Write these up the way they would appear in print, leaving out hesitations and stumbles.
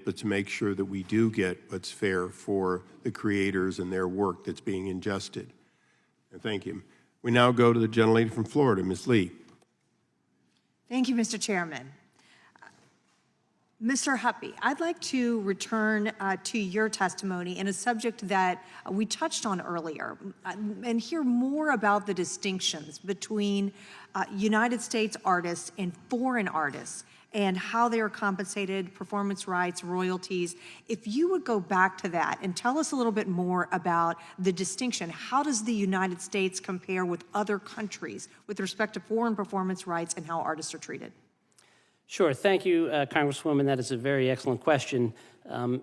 but to make sure that we do get what's fair for the creators and their work that's being ingested. And thank you. We now go to the gentlelady from Florida, Ms. Lee. Thank you, Mr. Chairman. Mr. Huppy, I'd like to return to your testimony in a subject that we touched on earlier and hear more about the distinctions between United States artists and foreign artists and how they are compensated, performance rights, royalties. If you would go back to that and tell us a little bit more about the distinction, how does the United States compare with other countries with respect to foreign performance rights and how artists are treated? Sure. Thank you, Congresswoman. That is a very excellent question.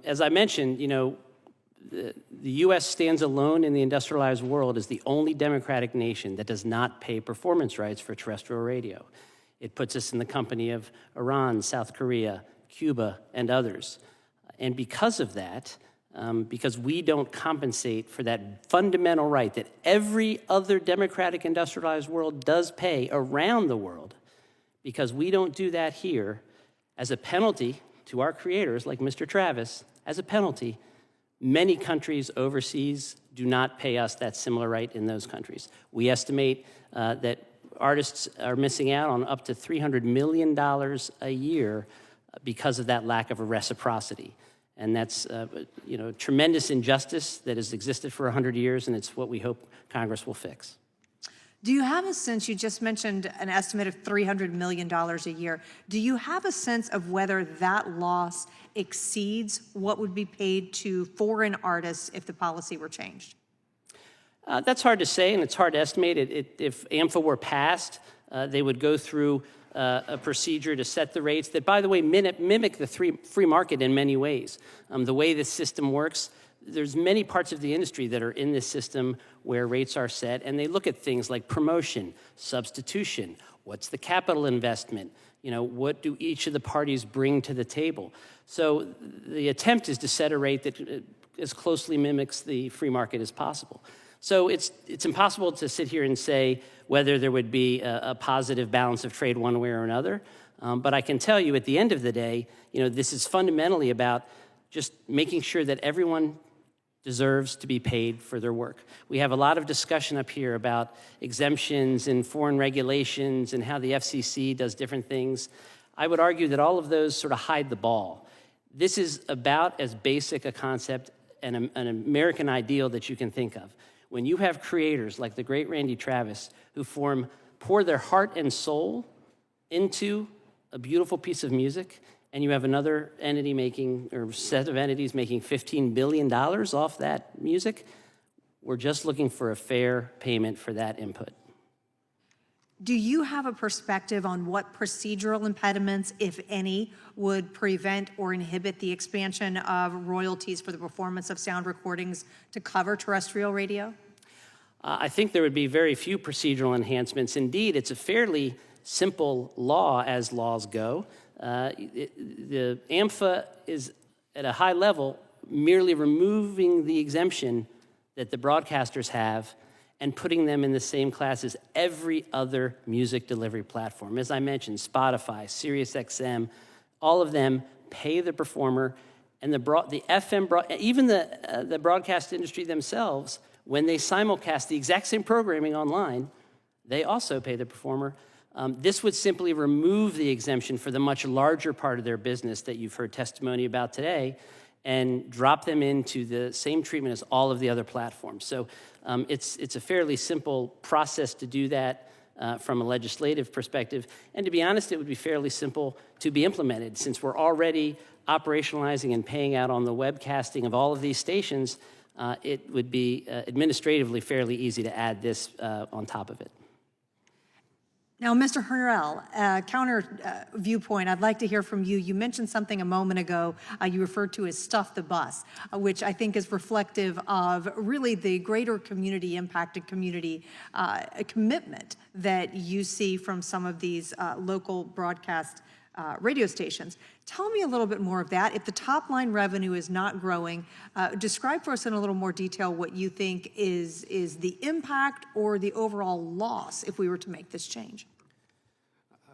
As I mentioned, the U.S. stands alone in the industrialized world as the only democratic nation that does not pay performance rights for terrestrial radio. It puts us in the company of Iran, South Korea, Cuba, and others. And because of that, because we don't compensate for that fundamental right that every other democratic industrialized world does pay around the world, because we don't do that here, as a penalty to our creators, like Mr. Travis, as a penalty, many countries overseas do not pay us that similar right in those countries. We estimate that artists are missing out on up to $300 million a year because of that lack of a reciprocity. And that's tremendous injustice that has existed for 100 years, and it's what we hope Congress will fix. Do you have a sense, you just mentioned an estimate of $300 million a year, do you have a sense of whether that loss exceeds what would be paid to foreign artists if the policy were changed? That's hard to say, and it's hard to estimate. If AMFA were passed, they would go through a procedure to set the rates that, by the way, mimic the free market in many ways. The way this system works, there's many parts of the industry that are in this system where rates are set, and they look at things like promotion, substitution, what's the capital investment, what do each of the parties bring to the table. So the attempt is to set a rate that as closely mimics the free market as possible. So it's impossible to sit here and say whether there would be a positive balance of trade one way or another. But I can tell you at the end of the day, this is fundamentally about just making sure that everyone deserves to be paid for their work. We have a lot of discussion up here about exemptions and foreign regulations and how the FCC does different things. I would argue that all of those sort of hide the ball. This is about as basic a concept and an American ideal that you can think of. When you have creators like the great Randy Travis who pour their heart and soul into a beautiful piece of music, and you have another entity or set of entities making $15 billion off that music, we're just looking for a fair payment for that input. Do you have a perspective on what procedural impediments, if any, would prevent or inhibit the expansion of royalties for the performance of sound recordings to cover terrestrial radio? I think there would be very few procedural enhancements. Indeed, it's a fairly simple law as laws go. The AMFA is, at a high level, merely removing the exemption that the broadcasters have and putting them in the same class as every other music delivery platform. As I mentioned, Spotify, SiriusXM, all of them pay the performer, and even the broadcast industry themselves, when they simulcast the exact same programming online, they also pay the performer. This would simply remove the exemption for the much larger part of their business that you've heard testimony about today and drop them into the same treatment as all of the other platforms. So it's a fairly simple process to do that from a legislative perspective. And to be honest, it would be fairly simple to be implemented. Since we're already operationalizing and paying out on the webcasting of all of these stations, it would be administratively fairly easy to add this on top of it. Now, Mr. Laurel, counter viewpoint, I'd like to hear from you. You mentioned something a moment ago you referred to as stuff the bus, which I think is reflective of really the greater community impact and community commitment that you see from some of these local broadcast radio stations. Tell me a little bit more of that. If the top line revenue is not growing, describe for us in a little more detail what you think is the impact or the overall loss if we were to make this change.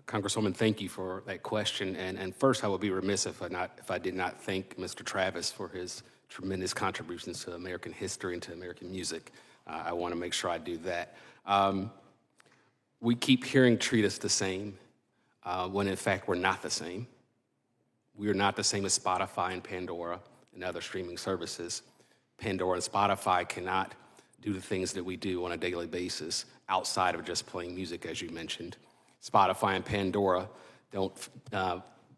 Congresswoman, thank you for that question. And first, I would be remiss if I did not thank Mr. Travis for his tremendous contributions to American history and to American music. I want to make sure I do that. We keep hearing treat us the same, when in fact we're not the same. We are not the same as Spotify and Pandora and other streaming services. Pandora and Spotify cannot do the things that we do on a daily basis outside of just playing music, as you mentioned. Spotify and Pandora don't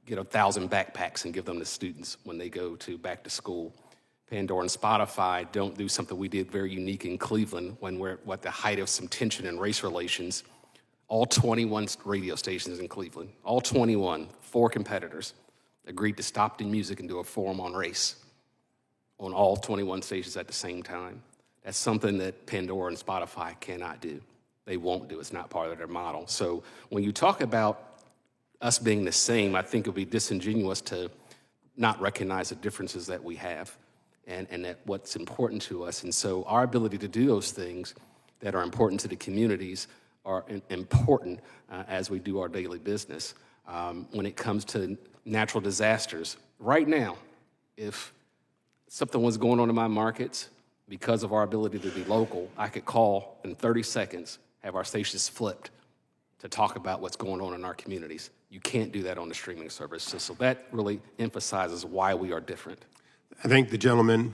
get 1,000 backpacks and give them to students when they go to back to school. Pandora and Spotify don't do something we did very unique in Cleveland when we're at the height of some tension in race relations. All 21 radio stations in Cleveland, all 21, 4 competitors, agreed to stop the music and do a forum on race on all 21 stations at the same time. That's something that Pandora and Spotify cannot do. They won't do. It's not part of their model. So when you talk about us being the same, I think it would be disingenuous to not recognize the differences that we have and that what's important to us. And so our ability to do those things that are important to the communities are important as we do our daily business. When it comes to natural disasters, right now, if something was going on in my markets, because of our ability to be local, I could call in 30 seconds, have our stations flipped to talk about what's going on in our communities. You can't do that on the streaming service. So that really emphasizes why we are different. I thank the gentleman.